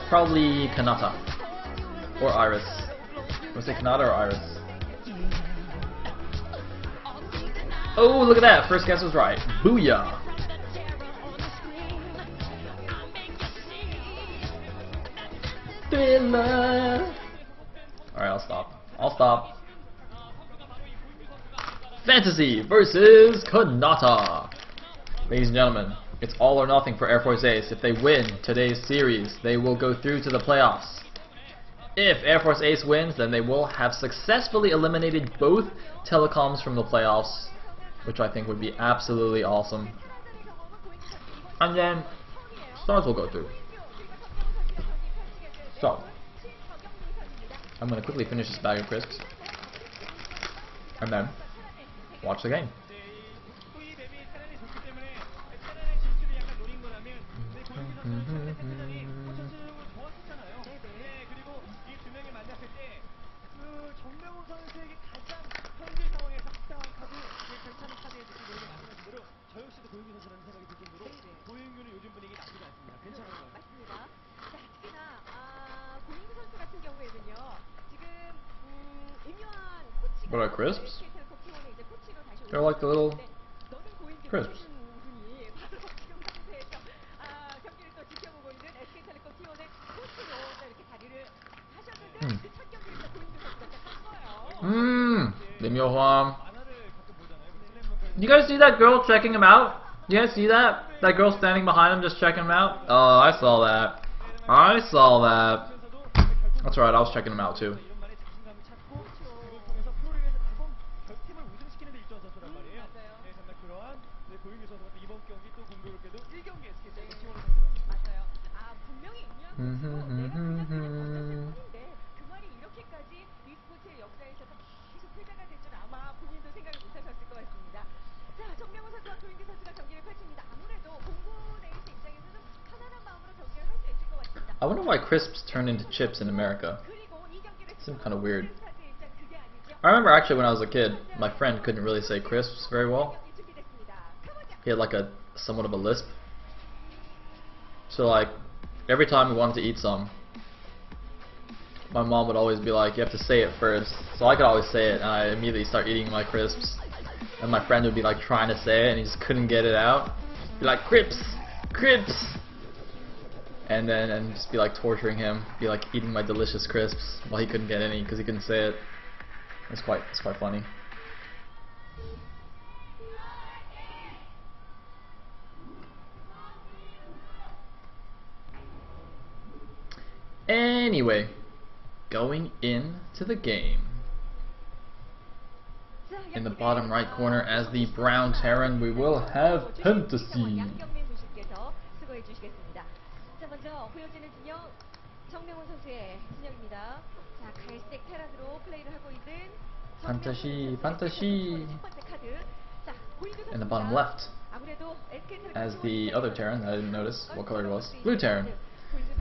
Probably Canata or Iris. Was it Canata or Iris? Oh, look at that! First guess was right. Booyah! Thriller. Alright, I'll stop. Fantasy versus Canata. Ladies and gentlemen, it's all or nothing for Air Force Ace. If they win today's series, they will go through to the playoffs. If Air Force Ace wins, then they will have successfully eliminated both telecoms from the playoffs, which I think would be absolutely awesome. And then Stars will go through. So, I'm going to quickly finish this bag of crisps, and then watch the game. What are crisps? They're like the little crisps. You guys see that girl checking him out? You guys see that? That girl standing behind him just checking him out? Oh, I saw that. I saw that. That's right, I was checking him out too. I wonder why crisps turn into chips in America. It seems kind of weird. I remember actually when I was a kid, my friend couldn't really say crisps very well. He had like a somewhat of a lisp. So like every time we wanted to eat some, my mom would always be like, you have to say it first. So I could always say it, and I immediately start eating my crisps. And my friend would be like trying to say it, and he just couldn't get it out. Be like, crisps, crisps. And then just be like torturing him, be like eating my delicious crisps while he couldn't get any because he couldn't say it. It's quite funny. Anyway, going into the game. In the bottom right corner as the brown Terran, we will have Fantasy. Fantasy. In the bottom left, as the other Terran, I didn't notice what color it was, blue Terran,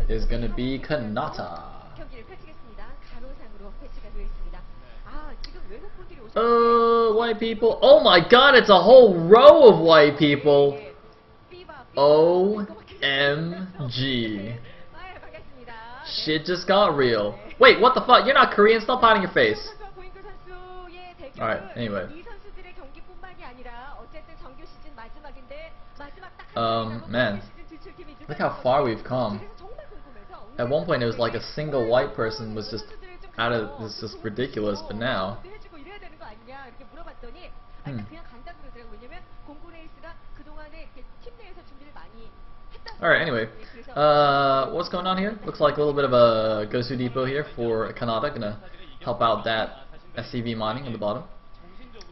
is going to be Canata. White people. Oh my god, it's a whole row of white people. OMG. Shit just got real. Wait, what the fuck? You're not Korean? Stop hiding your face. Alright, anyway. Man. Look how far we've come. At one point it was like a single white person was just out of, it's just ridiculous, but now. Alright, anyway. What's going on here? Looks like a little bit of a Gosu Depot here for Canata. Gonna help out that SCV mining on the bottom.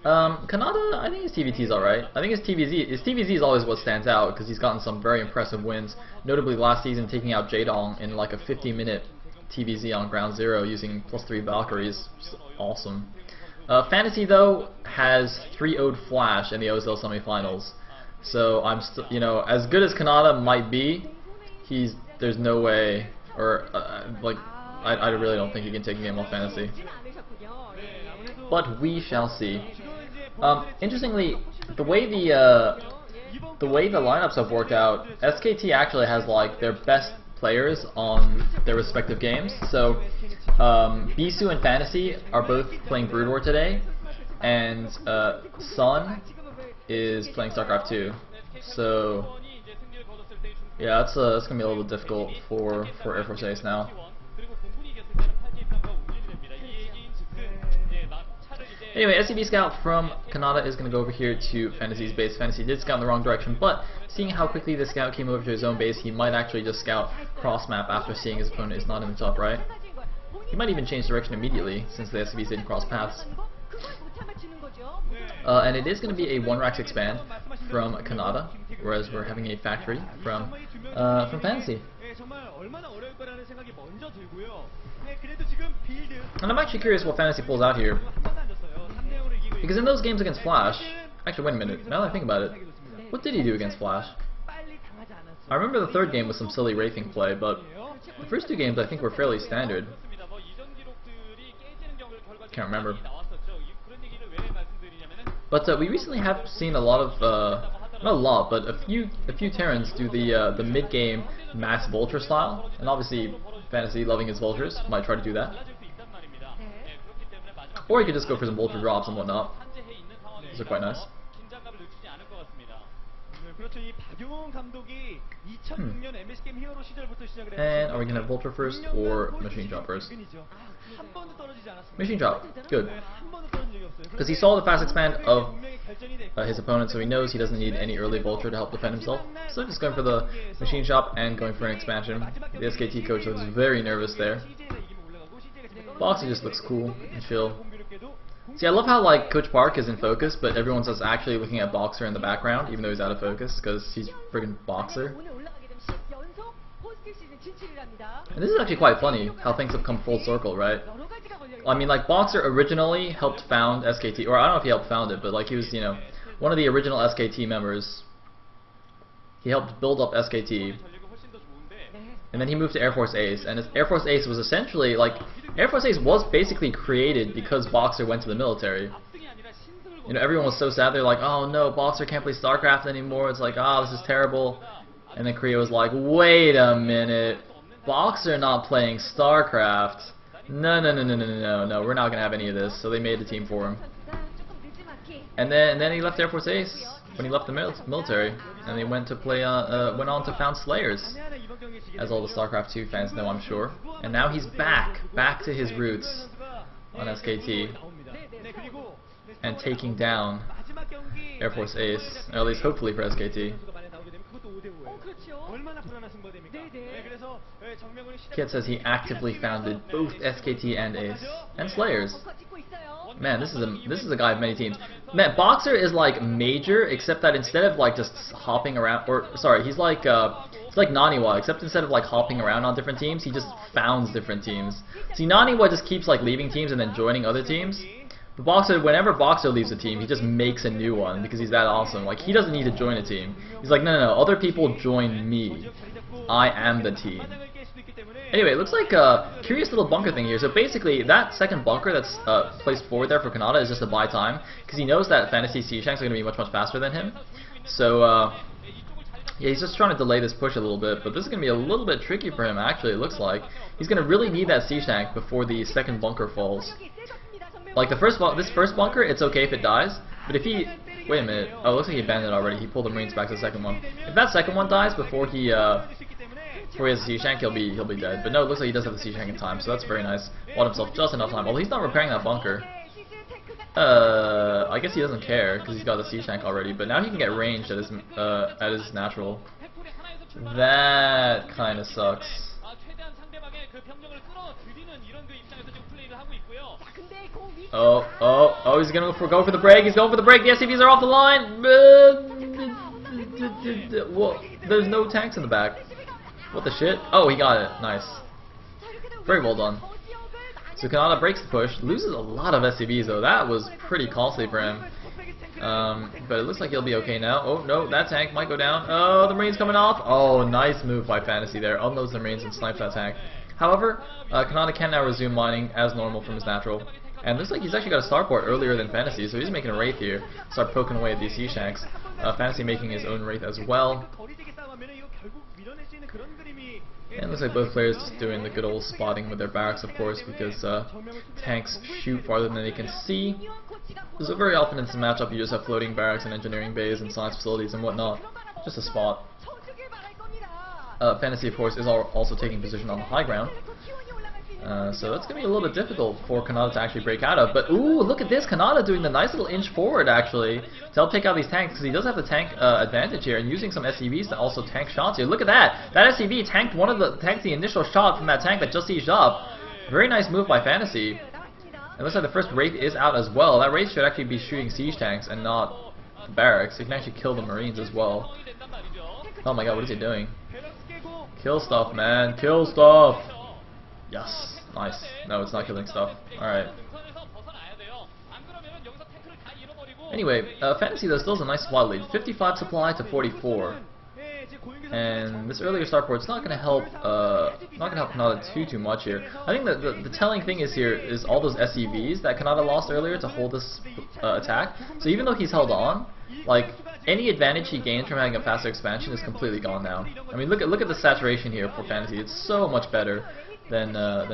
Canata, I think his TVT is alright. I think his TVZ is always what stands out because he's gotten some very impressive wins. Notably last season taking out Jaedong in like a 50-minute TVZ on ground zero using +3 Valkyries. Which is awesome. Fantasy though has 3-0'd Flash in the OSL semifinals. So I'm still, you know, as good as Canata might be, there's no way, or like I really don't think he can take a game off Fantasy. But we shall see. Interestingly, the way the lineups have worked out, SKT actually has like their best players on their respective games. So Bisu and Fantasy are both playing Brood War today, and Sun is playing StarCraft 2. So yeah, that's gonna be a little bit difficult for Air Force Ace now. Anyway, SCB Scout from Canata is going to go over here to Fantasy's base. Fantasy did scout in the wrong direction, but seeing how quickly the scout came over to his own base, he might actually just scout cross map after seeing his opponent is not in the top right. He might even change direction immediately, since the SCBs didn't cross paths. And it is going to be a 1-Rax expand from Canata, whereas we're having a factory from Fantasy. And I'm actually curious what Fantasy pulls out here. Because in those games against Flash... Actually, wait a minute. Now that I think about it, what did he do against Flash? I remember the third game was some silly Wraithing play, but the first 2 games I think were fairly standard. Can't remember. But we recently have seen a lot of... not a lot, but a few Terrans do the mid-game mass Vulture style, and obviously Fantasy, loving his Vultures, might try to do that. Or you could just go for some Vulture drops and whatnot. Those are quite nice. And are we going to have Vulture first or Machine Chop first? Machine Chop, good. Because he saw the fast expand of his opponent, so he knows he doesn't need any early Vulture to help defend himself. So just going for the Machine Chop and going for an expansion. The SKT coach looks very nervous there. Boxer just looks cool and chill. See, I love how like Coach Park is in focus, but everyone's just actually looking at Boxer in the background, even though he's out of focus, because he's friggin' Boxer. And this is actually quite funny, how things have come full circle, right? I mean, like, Boxer originally helped found SKT, or I don't know if he helped found it, but like he was, you know, one of the original SKT members. He helped build up SKT. And then he moved to Air Force Ace, and Air Force Ace was essentially, like, Air Force Ace was basically created because Boxer went to the military. You know, everyone was so sad, they're like, oh no, Boxer can't play StarCraft anymore, it's like, oh, this is terrible. And then Korea was like, wait a minute, Boxer not playing StarCraft? No, we're not going to have any of this, so they made the team for him. And then he left Air Force Ace when he left the military, and they went to play, went on to found Slayers, as all the StarCraft 2 fans know, I'm sure. And now he's back to his roots on SKT, and taking down Air Force Ace, or at least hopefully for SKT. Kid says he actively founded both SKT and Ace, and Slayers. Man, this is a guy of many teams. Man, Boxer is like Major, except that instead of like just hopping around, or sorry, he's like Naniwa, except instead of like hopping around on different teams, he just founds different teams. See, Naniwa just keeps like leaving teams and then joining other teams. But Boxer, whenever Boxer leaves a team, he just makes a new one because he's that awesome. Like, he doesn't need to join a team. He's like, no, other people join me. I am the team. Anyway, it looks like a curious little bunker thing here. So basically, that second bunker that's placed forward there for Canata is just to buy time, because he knows that Fantasy C-Shanks are going to be much faster than him. So, yeah, he's just trying to delay this push a little bit, but this is going to be a little bit tricky for him, actually, it looks like. He's going to really need that C-Shank before the second bunker falls. Like, this first bunker, it's okay if it dies, but if he... Wait a minute. Oh, it looks like he abandoned it already. He pulled the Marines back to the second one. If that second one dies before he has a C-Shank, he'll be dead. But no, it looks like he does have the C-Shank in time, so that's very nice. Bought himself just enough time. Although he's not repairing that bunker. I guess he doesn't care, because he's got the C-Shank already. But now he can get ranged at his natural. That kind of sucks. Oh, he's gonna go for the break. He's going for the break. The SCVs are off the line. Whoa, there's no tanks in the back. What the shit? Oh, he got it. Nice. Very well done. So Canata breaks the push. Loses a lot of SCVs though. That was pretty costly for him. But it looks like he'll be okay now. Oh no, that tank might go down. Oh, the Marine's coming off. Oh, nice move by Fantasy there. Unloads the Marines and snipes that tank. However, Canata can now resume mining as normal from his natural. And looks like he's actually got a starport earlier than Fantasy, so he's making a Wraith here. Start poking away at these siege tanks. Fantasy making his own Wraith as well. And looks like both players just doing the good old spotting with their barracks, of course, because tanks shoot farther than they can see. So very often in this matchup you just have floating barracks and engineering bays and science facilities and whatnot. Just a spot. Fantasy, of course, is also taking position on the high ground. So it's going to be a little bit difficult for Canata to actually break out of. But ooh, look at this, Canata doing the nice little inch forward actually to help take out these tanks, because he does have the tank advantage here, and using some SCVs to also tank shots here. Look at that! That SCV tanked the initial shot from that tank that just sieged up. Very nice move by Fantasy. It looks like the first Wraith is out as well. That Wraith should actually be shooting siege tanks and not the barracks. He can actually kill the Marines as well. Oh my god, what is he doing? Kill stuff, man. Kill stuff! Yes. Nice. No, it's not killing stuff. Alright. Anyway, Fantasy though still has a nice supply lead. 55 supply to 44. And this earlier starport is not going to help Canata too much here. I think that the telling thing is all those SCVs that Canata lost earlier to hold this attack. So even though he's held on, like any advantage he gains from having a faster expansion is completely gone now. I mean, look at the saturation here for Fantasy. It's so much better than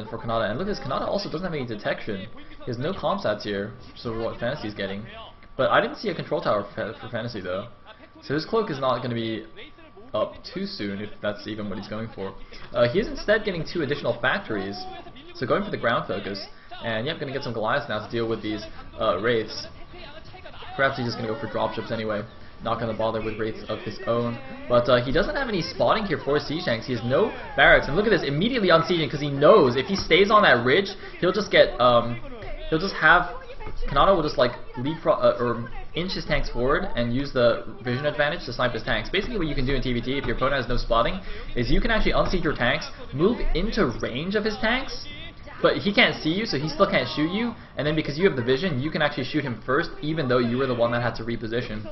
for Canata. And look at this, Canata also doesn't have any detection. He has no comsats here, so what Fantasy's getting. But I didn't see a control tower for Fantasy though. So his cloak is not going to be up too soon, if that's even what he's going for. He is instead getting 2 additional factories, so going for the ground focus. And yep, going to get some Goliaths now to deal with these Wraiths. Perhaps he's just going to go for dropships anyway. Not going to bother with Wraiths of his own. But he doesn't have any spotting here for siege tanks. He has no barracks. And look at this, immediately on sieging, because he knows if he stays on that ridge, he'll just get, he'll just have, Canata will just like or inch his tanks forward and use the vision advantage to snipe his tanks. Basically what you can do in TVT, if your opponent has no spotting, is you can actually unsiege your tanks, move into range of his tanks, but he can't see you, so he still can't shoot you, and then because you have the vision, you can actually shoot him first, even though you were the one that had to reposition.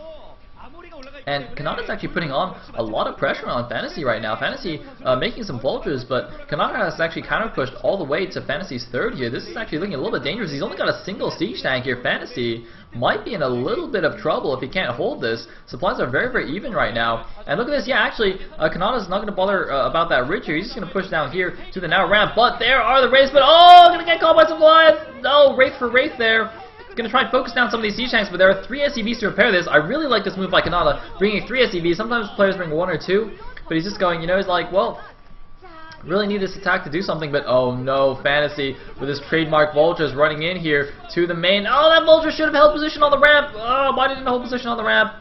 And Canata's actually putting on a lot of pressure on Fantasy right now. Fantasy making some vultures, but Canata has actually counter-pushed all the way to Fantasy's third here. This is actually looking a little bit dangerous. He's only got a single siege tank here. Fantasy might be in a little bit of trouble if he can't hold this. Supplies are very, very even right now. And look at this. Yeah, actually, Canata's not going to bother about that ridge here. He's just going to push down here to the narrow ramp. But there are the Wraiths. But oh, going to get caught by some Goliaths. No, Wraith for Wraith there. Going to try and focus down some of these siege tanks, but there are 3 SCVs to repair this. I really like this move by Canata, bringing 3 SCVs. Sometimes players bring 1 or 2, but he's just going, you know, he's like, well, really need this attack to do something, but oh no, Fantasy with his trademark vultures running in here to the main. Oh, that vulture should have held position on the ramp. Oh, why didn't it hold position on the ramp?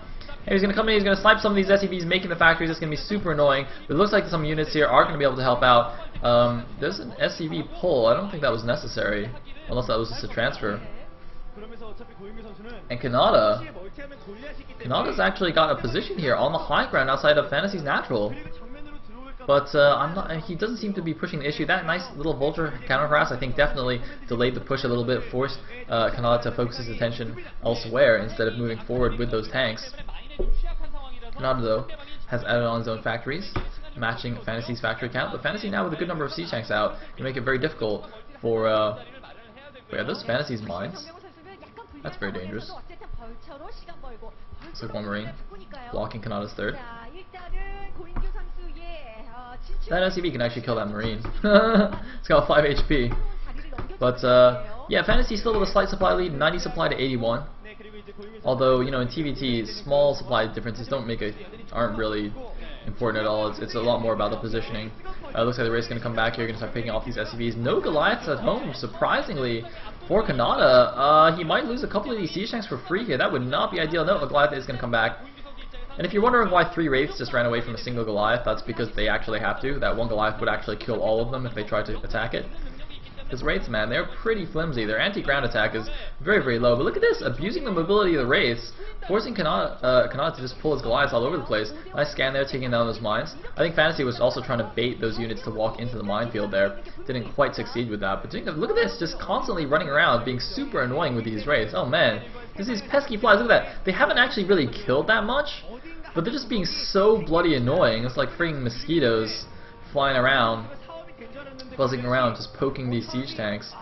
And he's going to come in, he's going to snipe some of these SCVs, making the factories. It's going to be super annoying. But it looks like some units here are going to be able to help out. There's an SCV pull. I don't think that was necessary, unless that was just a transfer. And Canata's actually got a position here on the high ground outside of Fantasy's natural. But he doesn't seem to be pushing the issue. That nice little vulture counter harass, I think, definitely delayed the push a little bit, forced Canata to focus his attention elsewhere instead of moving forward with those tanks. Canata, though, has added on his own factories, matching Fantasy's factory count. But Fantasy now with a good number of siege tanks out can make it very difficult for yeah, those Fantasy's mines. That's very dangerous. Looks like 1 Marine blocking Canata's third. That SCV can actually kill that Marine. It's got 5 HP. But yeah, Fantasy still with a slight supply lead, 90 supply to 81. Although, you know, in TVT, small supply differences aren't really important at all. It's a lot more about the positioning. Looks like the Wraith's going to come back here, going to start picking off these SCVs. No Goliaths at home, surprisingly, for Canata. He might lose a couple of these siege tanks for free here. That would not be ideal. No, a Goliath is going to come back. And if you're wondering why 3 Wraiths just ran away from a single Goliath, that's because they actually have to. That 1 Goliath would actually kill all of them if they tried to attack it. Because Wraiths, man, they're pretty flimsy. Their anti-ground attack is very, very low. But look at this, abusing the mobility of the Wraiths, forcing Canata to just pull his Goliaths all over the place. Nice scan there, taking down those mines. I think Fantasy was also trying to bait those units to walk into the minefield there. Didn't quite succeed with that. But look at this, just constantly running around, being super annoying with these Wraiths. Oh man, there's these pesky flies. Look at that. They haven't actually really killed that much, but they're just being so bloody annoying. It's like freaking mosquitoes flying around, buzzing around, just poking these siege tanks.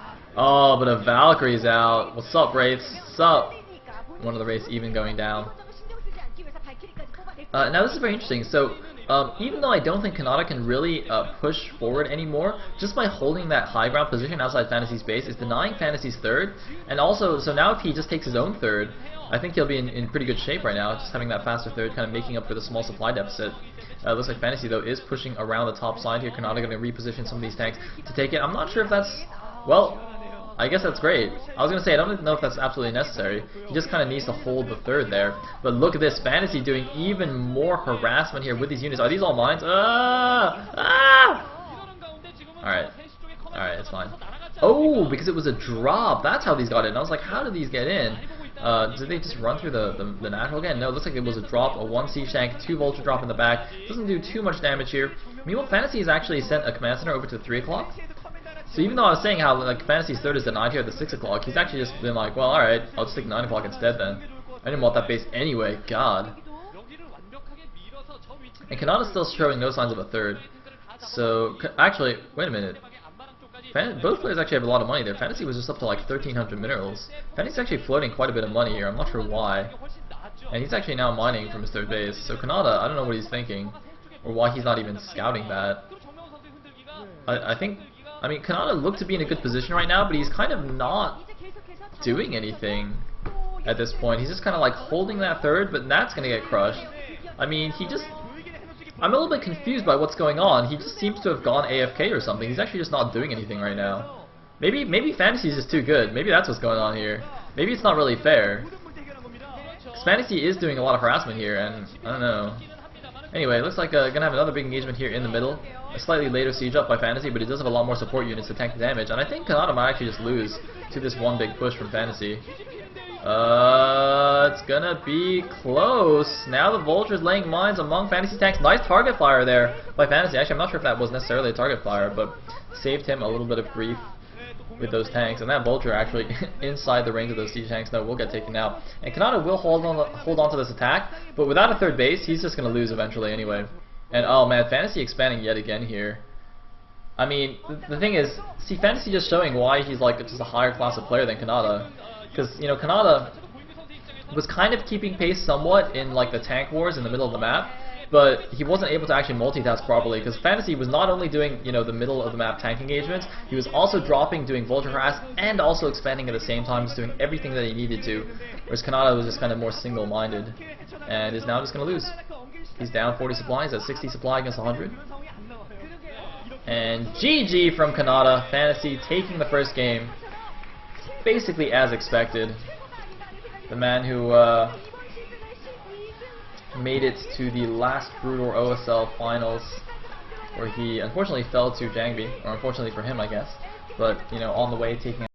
Oh, but a Valkyrie's out. What's up, Wraiths? What's up? One of the Wraiths even going down. Now this is very interesting. So even though I don't think Canata can really push forward anymore, just by holding that high ground position outside Fantasy's base, is denying Fantasy's third. And also, so now if he just takes his own third, I think he'll be in pretty good shape right now, just having that faster third, kind of making up for the small supply deficit. Looks like Fantasy, though, is pushing around the top side here. Canata going to reposition some of these tanks to take it. I'm not sure if that's... Well, I guess that's great. I was going to say, I don't know if that's absolutely necessary. He just kind of needs to hold the third there. But look at this. Fantasy doing even more harassment here with these units. Are these all mines? Alright. Alright, it's fine. Oh, because it was a drop. That's how these got in. I was like, how did these get in? Did they just run through the natural again? No, it looks like it was a drop, a 1 siege tank, 2 vulture drop in the back. Doesn't do too much damage here. Meanwhile, Fantasy has actually sent a command center over to 3 o'clock. So even though I was saying how like Fantasy's third is denied here at the 6 o'clock, he's actually just been like, well, alright, I'll just take 9 o'clock instead then. I didn't want that base anyway, god. And Canata's still showing no signs of a third. So, actually, wait a minute. Both players actually have a lot of money there. Fantasy was just up to like 1,300 minerals. Fantasy's actually floating quite a bit of money here. I'm not sure why. And he's actually now mining from his third base. So Canata, I don't know what he's thinking, or why he's not even scouting that. I mean, Canata looked to be in a good position right now, but he's kind of not doing anything at this point. He's just kind of like holding that third, but that's going to get crushed. I mean, I'm a little bit confused by what's going on. He just seems to have gone AFK or something. He's actually just not doing anything right now. Maybe Fantasy is just too good. Maybe that's what's going on here. Maybe it's not really fair. Because Fantasy is doing a lot of harassment here, and I don't know. Anyway, it looks like gonna have another big engagement here in the middle. A slightly later siege up by Fantasy, but it does have a lot more support units to tank the damage. And I think Canata might actually just lose to this one big push from Fantasy. It's gonna be close. Now the Vulture's laying mines among Fantasy tanks. Nice target fire there by Fantasy. Actually, I'm not sure if that was necessarily a target fire, but saved him a little bit of grief with those tanks. And that Vulture actually inside the range of those siege tanks, though, will get taken out. And Canata will hold on to this attack, but without a third base, he's just gonna lose eventually anyway. And oh man, Fantasy expanding yet again here. I mean, the thing is, see, Fantasy just showing why he's like just a higher class of player than Canata. Because, you know, Canata was kind of keeping pace somewhat in like the tank wars in the middle of the map, but he wasn't able to actually multitask properly, because Fantasy was not only doing, you know, the middle of the map tank engagements, he was also dropping, doing Vulture harass, and also expanding at the same time, just doing everything that he needed to, whereas Canata was just kind of more single-minded, and is now just going to lose. He's down 40 supplies at 60 supply against 100. And GG from Canata. Fantasy taking the first game, basically as expected. The man who made it to the last Broodor OSL finals, where he unfortunately fell to Jangbi, or unfortunately for him, I guess. But, you know, on the way taking